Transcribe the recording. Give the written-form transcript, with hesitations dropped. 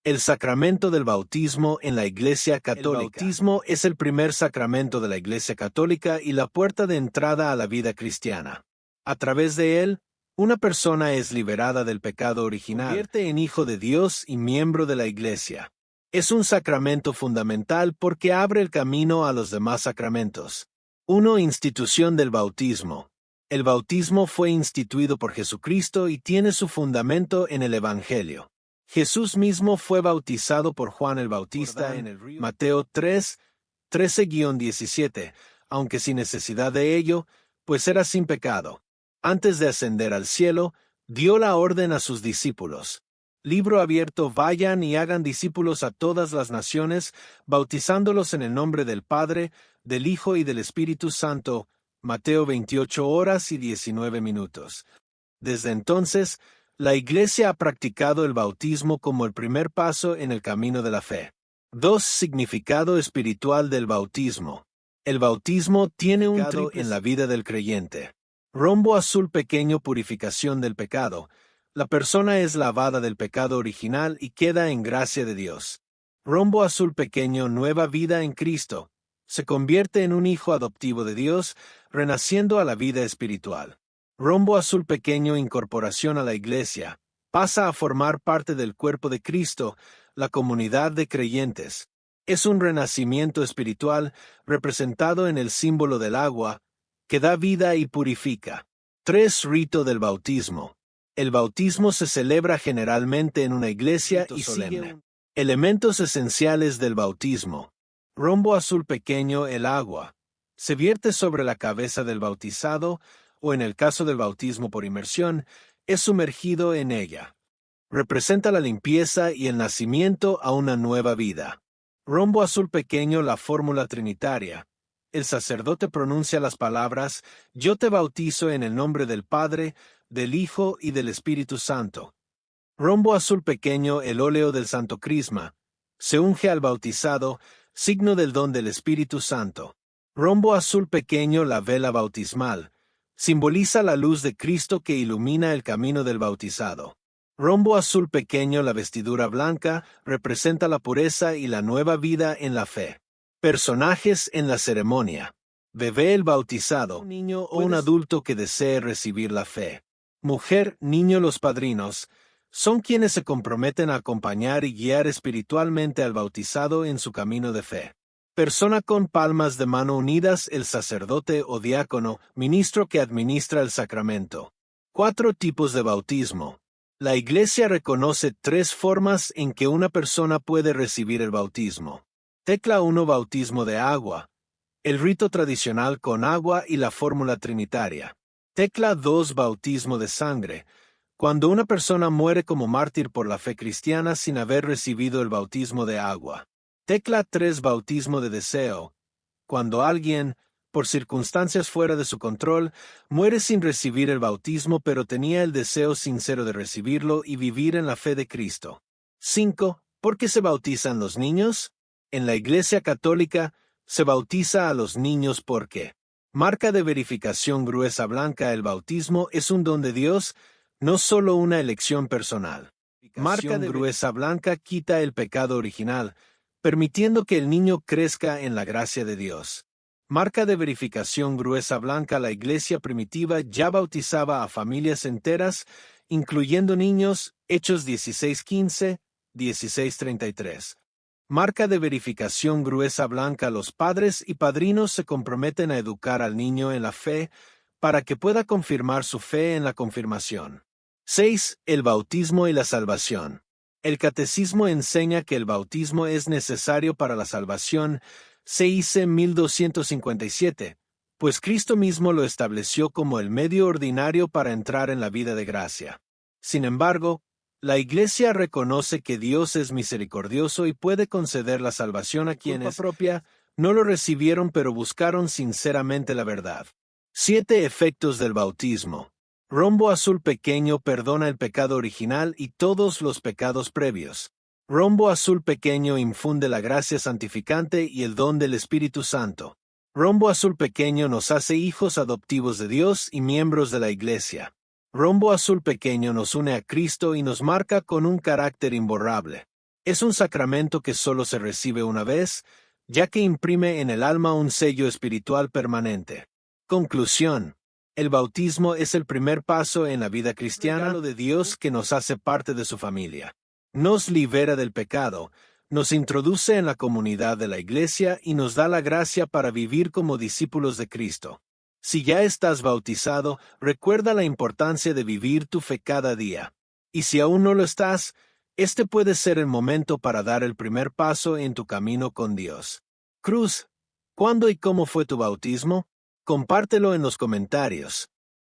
El sacramento del bautismo en la Iglesia Católica. El bautismo es el primer sacramento de la Iglesia Católica y la puerta de entrada a la vida cristiana. A través de él, una persona es liberada del pecado original, se convierte en hijo de Dios y miembro de la Iglesia. Es un sacramento fundamental porque abre el camino a los demás sacramentos. 1. Institución del bautismo. El bautismo fue instituido por Jesucristo y tiene su fundamento en el Evangelio. Jesús mismo fue bautizado por Juan el Bautista en el río Mateo 3, 13-17, aunque sin necesidad de ello, pues era sin pecado. Antes de ascender al cielo, dio la orden a sus discípulos. Libro abierto, vayan y hagan discípulos a todas las naciones, bautizándolos en el nombre del Padre, del Hijo y del Espíritu Santo. Mateo 28:19. Desde entonces, la Iglesia ha practicado el bautismo como el primer paso en el camino de la fe. 2. Significado espiritual del bautismo. El bautismo tiene un triple en la vida del creyente. Rombo azul pequeño, purificación del pecado. La persona es lavada del pecado original y queda en gracia de Dios. Rombo azul pequeño, nueva vida en Cristo. Se convierte en un hijo adoptivo de Dios, renaciendo a la vida espiritual. Rombo azul pequeño, incorporación a la Iglesia. Pasa a formar parte del cuerpo de Cristo, la comunidad de creyentes. Es un renacimiento espiritual representado en el símbolo del agua, que da vida y purifica. 3. Rito del bautismo. El bautismo se celebra generalmente en una iglesia y solemne. Elementos esenciales del bautismo. Rombo azul pequeño, el agua. Se vierte sobre la cabeza del bautizado, o en el caso del bautismo por inmersión, es sumergido en ella. Representa la limpieza y el nacimiento a una nueva vida. Rombo azul pequeño, la fórmula trinitaria. El sacerdote pronuncia las palabras: Yo te bautizo en el nombre del Padre, del Hijo y del Espíritu Santo. Rombo azul pequeño, el óleo del Santo Crisma. Se unge al bautizado, signo del don del Espíritu Santo. Rombo azul pequeño, la vela bautismal. Simboliza la luz de Cristo que ilumina el camino del bautizado. Rombo azul pequeño, la vestidura blanca, representa la pureza y la nueva vida en la fe. Personajes en la ceremonia. Bebé el bautizado, un niño o un adulto que desee recibir la fe. Mujer, niño, los padrinos, son quienes se comprometen a acompañar y guiar espiritualmente al bautizado en su camino de fe. Persona con palmas de mano unidas, el sacerdote o diácono, ministro que administra el sacramento. 4 tipos de bautismo. La Iglesia reconoce 3 formas en que una persona puede recibir el bautismo. Tecla 1. Bautismo de agua. El rito tradicional con agua y la fórmula trinitaria. Tecla 2. Bautismo de sangre. Cuando una persona muere como mártir por la fe cristiana sin haber recibido el bautismo de agua. Tecla 3. Bautismo de deseo. Cuando alguien, por circunstancias fuera de su control, muere sin recibir el bautismo pero tenía el deseo sincero de recibirlo y vivir en la fe de Cristo. 5. ¿Por qué se bautizan los niños? En la Iglesia Católica se bautiza a los niños porque marca de verificación gruesa blanca. El bautismo es un don de Dios, no solo una elección personal. Marca de gruesa blanca quita el pecado original, permitiendo que el niño crezca en la gracia de Dios. Marca de verificación gruesa blanca. La Iglesia primitiva ya bautizaba a familias enteras, incluyendo niños. Hechos 16:15, 16:33. Marca de verificación gruesa blanca. Los padres y padrinos se comprometen a educar al niño en la fe para que pueda confirmar su fe en la confirmación. 6. El bautismo y la salvación. El Catecismo enseña que el bautismo es necesario para la salvación, CIC 1257, pues Cristo mismo lo estableció como el medio ordinario para entrar en la vida de gracia. Sin embargo, la Iglesia reconoce que Dios es misericordioso y puede conceder la salvación a quienes, por culpa propia, no lo recibieron pero buscaron sinceramente la verdad. 7. Efectos del bautismo. Rombo azul pequeño perdona el pecado original y todos los pecados previos. Rombo azul pequeño infunde la gracia santificante y el don del Espíritu Santo. Rombo azul pequeño nos hace hijos adoptivos de Dios y miembros de la Iglesia. Rombo azul pequeño nos une a Cristo y nos marca con un carácter imborrable. Es un sacramento que solo se recibe una vez, ya que imprime en el alma un sello espiritual permanente. Conclusión. El bautismo es el primer paso en la vida cristiana, regalo de Dios que nos hace parte de su familia. Nos libera del pecado, nos introduce en la comunidad de la Iglesia y nos da la gracia para vivir como discípulos de Cristo. Si ya estás bautizado, recuerda la importancia de vivir tu fe cada día. Y si aún no lo estás, este puede ser el momento para dar el primer paso en tu camino con Dios. Cruz, ¿cuándo y cómo fue tu bautismo? Compártelo en los comentarios.